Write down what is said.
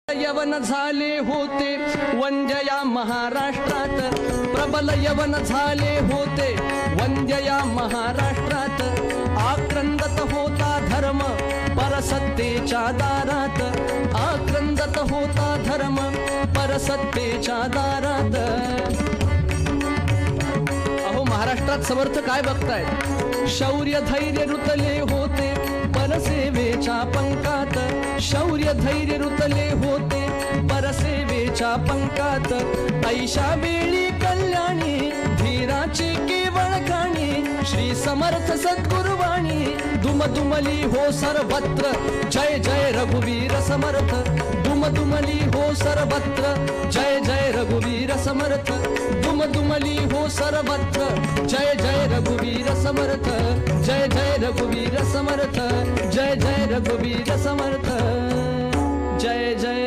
यवन झाले होते वंद्य महाराष्ट्रात, प्रबल यवन झाले होते वंद्य महाराष्ट्रात। आक्रंदत होता धर्म परसत्तेच्या दारात, आक्रंदत होता धर्म परसत्तेच्या दारात। अहो महाराष्ट्रात समर्थ काय बघतायत, शौर्य धैर्य रुतले होते परसेवेच्या पंकात, शौर्य धैर्य रुतले होते परसेवेच्या पंकात। ऐशा वेळी कल्याणी धीराची केवळ काणी, श्री समर्थ सद्गुरुवाणी दुमदुमली हो सर्वत्र। जय जय रघुवीर समर्थ, दुमदुमली हो सर्वत्र। जय जय रघुवीर समर्थ, दुमदुमली हो सर्वत्र। जय जय रघुवीर समर्थ, जय जय रघुवीर समर्थ, जय जय रघुवीर समर्थ। जय जय